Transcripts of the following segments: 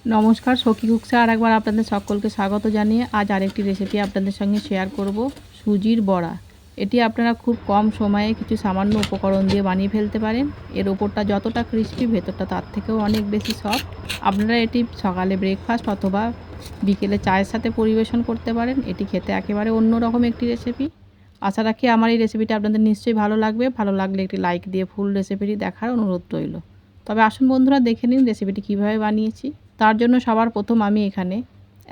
নমস্কার, সখী কুকসে আর একবার আপনাদের সকলকে স্বাগত জানিয়ে আজ আরেকটি রেসিপি আপনাদের সঙ্গে শেয়ার করব। সুজির বড়া। এটি আপনারা খুব কম সময়ে কিছু সামান্য উপকরণ দিয়ে বানিয়ে ফেলতে পারেন। এর ওপরটা যতটা ক্রিস্পি, ভেতরটা তার থেকেও অনেক বেশি সফট। আপনারা এটি সকালে ব্রেকফাস্ট অথবা বিকেলে চায়ের সাথে পরিবেশন করতে পারেন। এটি খেতে একেবারে অন্যরকম একটি রেসিপি। আশা রাখি আমার এই রেসিপিটা আপনাদের নিশ্চয়ই ভালো লাগবে। ভালো লাগলে একটি লাইক দিয়ে ফুল রেসিপিটি দেখার অনুরোধ রইল। তবে আসুন বন্ধুরা, দেখে নিন রেসিপিটি কীভাবে বানিয়েছি। তার জন্য সবার প্রথম আমি এখানে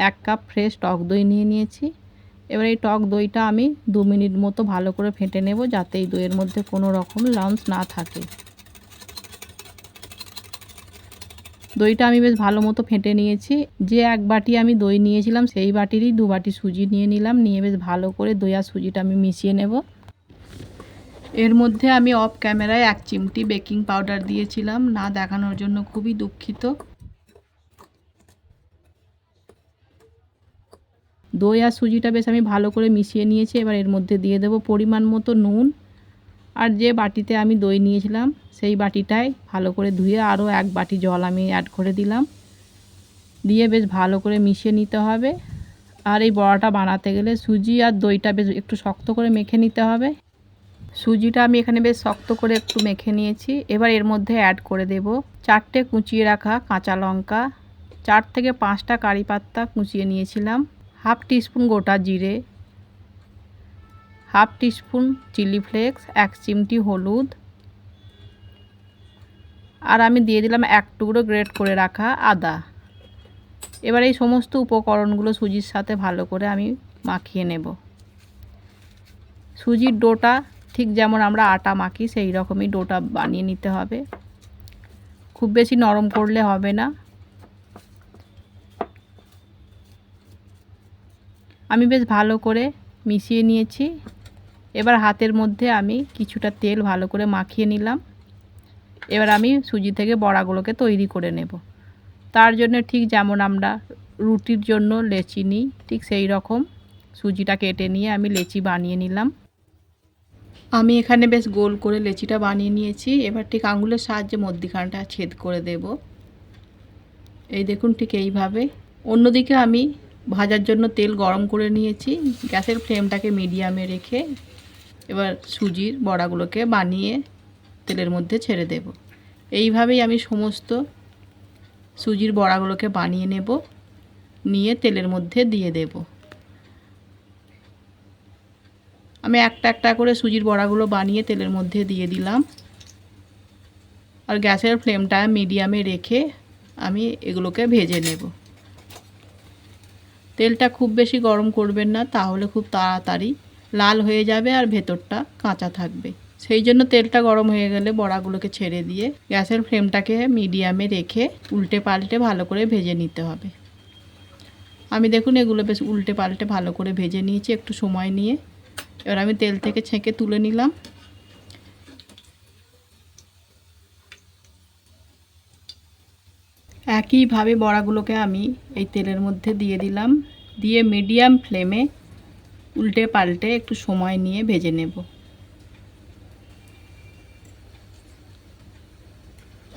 1 কাপ ফ্রেশ টক দই নিয়ে নিয়েছি। এবার এই টক দইটা আমি 2 মিনিট মতো ভালো করে ফেটে নেব, যাতে এই দইয়ের মধ্যে কোনো রকম লাম্পস না থাকে। দইটা আমি বেশ ভালো মতো ফেটে নিয়েছি। যে 1 বাটি আমি দই নিয়েছিলাম সেই বাটিরই 2 বাটি সুজি নিয়ে নিলাম। নিয়ে বেশ ভালো করে দই আর সুজিটা আমি মিশিয়ে নেব। এর মধ্যে আমি অফ ক্যামেরায় 1 চিমটি বেকিং পাউডার দিয়েছিলাম, না দেখানোর জন্য খুবই দুঃখিত। দই আর সুজিটা বেশ আমি ভালো করে মিশিয়ে নিয়েছি। এবার এর মধ্যে দিয়ে দেব পরিমাণ মতো নুন। আর যে বাটিতে আমি দই নিয়েছিলাম সেই বাটিটায় ভালো করে ধুয়ে আরও 1 বাটি জল আমি অ্যাড করে দিলাম। দিয়ে বেশ ভালো করে মিশিয়ে নিতে হবে। আর এই বড়াটা বানাতে গেলে সুজি আর দইটা বেশ একটু শক্ত করে মেখে নিতে হবে। সুজিটা আমি এখানে বেশ শক্ত করে একটু মেখে নিয়েছি। এবার এর মধ্যে অ্যাড করে দেব 4টে কুচিয়ে রাখা কাঁচা লঙ্কা, 4 থেকে 5টা কারি পাতা কুচিয়ে নিয়েছিলাম, হাফ টিস্পুন গোটা জিরে, হাফ টিস্পুন চিলি ফ্লেক্স, 1 চিমটি হলুদ, আর আমি দিয়ে দিলাম 1 টুকরো গ্রেট করে রাখা আদা। এবার এই সমস্ত উপকরণগুলো সুজির সাথে ভালো করে আমি মাখিয়ে নেব। সুজির ডোটা ঠিক যেমন আমরা আটা মাখি সেই রকমই ডোটা বানিয়ে নিতে হবে। খুব বেশি নরম করলে হবে না। আমি বেশ ভালো করে মিশিয়ে নিয়েছি। এবার হাতের মধ্যে আমি কিছুটা তেল ভালো করে মাখিয়ে নিলাম। এবার আমি সুজি থেকে বড়াগুলোকে তৈরি করে নেব। তার জন্য ঠিক যেমন আমরা রুটির জন্য লেচি নিই, ঠিক সেই রকম সুজিটা কেটে নিয়ে আমি লেচি বানিয়ে নিলাম। আমি এখানে বেশ গোল করে লেচিটা বানিয়ে নিয়েছি। এবার ঠিক আঙুলের সাহায্যে মধ্যিখানটা ছেদ করে দেব। এই দেখুন, ঠিক এইভাবে। অন্যদিকে আমি ভাজার জন্য তেল গরম করে নিয়েছি। গ্যাসের ফ্লেমটাকে মিডিয়ামে রেখে এবার সুজির বড়াগুলোকে বানিয়ে তেলের মধ্যে ছেড়ে দেব। এইভাবেই আমি সমস্ত সুজির বড়াগুলোকে বানিয়ে নেব, নিয়ে তেলের মধ্যে দিয়ে দেব। আমি একটা একটা করে সুজির বড়াগুলো বানিয়ে তেলের মধ্যে দিয়ে দিলাম। আর গ্যাসের ফ্লেমটা মিডিয়ামে রেখে আমি এগুলোকে ভেজে নেব। তেলটা খুব বেশি গরম করবেন না, তাহলে খুব তাড়াতাড়ি লাল হয়ে যাবে আর ভেতরটা কাঁচা থাকবে। সেই জন্য তেলটা গরম হয়ে গেলে বড়াগুলোকে ছেড়ে দিয়ে গ্যাসের ফ্লেমটাকে মিডিয়ামে রেখে উল্টে পাল্টে ভালো করে ভেজে নিতে হবে। আমি দেখুন এগুলো বেশ উল্টে পাল্টে ভালো করে ভেজে নিয়েছি একটু সময় নিয়ে। এবার আমি তেল থেকে ছেঁকে তুলে নিলাম। একইভাবে বড়াগুলোকে আমি এই তেলের মধ্যে দিয়ে দিলাম, দিয়ে মিডিয়াম ফ্লেমে উল্টে পাল্টে একটু সময় নিয়ে ভেজে নেব।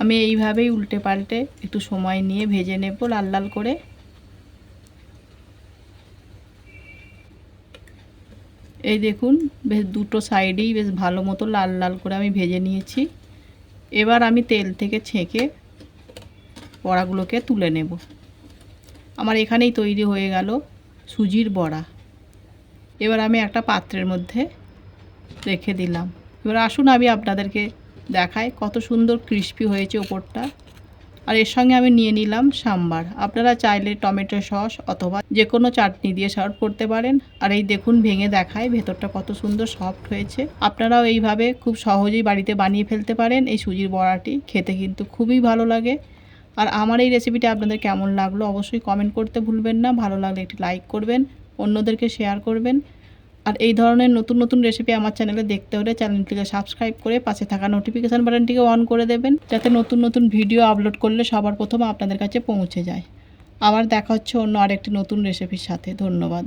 আমি এইভাবেই উল্টে পাল্টে একটু সময় নিয়ে ভেজে নেব লাল লাল করে। এই দেখুন বেশ দুটো সাইডেই বেশ ভালো মতো লাল লাল করে আমি ভেজে নিয়েছি। এবার আমি তেল থেকে ছেঁকে বড়াগুলোকে তুলে নেব। আমার এখানেই তৈরি হয়ে গেল সুজির বড়া। এবার আমি একটা পাত্রের মধ্যে রেখে দিলাম। এবার আসুন আমি আপনাদেরকে দেখাই কত সুন্দর ক্রিস্পি হয়েছে ওপরটা। আর এর সঙ্গে আমি নিয়ে নিলাম সাম্বার। আপনারা চাইলে টমেটো সস অথবা যে কোনো চাটনি দিয়ে সার্ভ করতে পারেন। আর এই দেখুন ভেঙে দেখায় ভেতরটা কত সুন্দর সফট হয়েছে। আপনারাও এইভাবে খুব সহজেই বাড়িতে বানিয়ে ফেলতে পারেন এই সুজির বড়াটি। খেতে কিন্তু খুবই ভালো লাগে। আর আমার এই রেসিপিটা আপনাদের কেমন লাগলো অবশ্যই কমেন্ট করতে ভুলবেন না। ভালো লাগলে একটি লাইক করবেন, অন্যদেরকে শেয়ার করবেন। আর এই ধরনের নতুন নতুন রেসিপি আমার চ্যানেলে দেখতে হলে চ্যানেলটিকে সাবস্ক্রাইব করে পাশে থাকা নোটিফিকেশান বাটনটিকে অন করে দেবেন, যাতে নতুন নতুন ভিডিও আপলোড করলে সবার প্রথম আপনাদের কাছে পৌঁছে যায়। আবার দেখা হচ্ছে অন্য আরেকটি নতুন রেসিপির সাথে। ধন্যবাদ।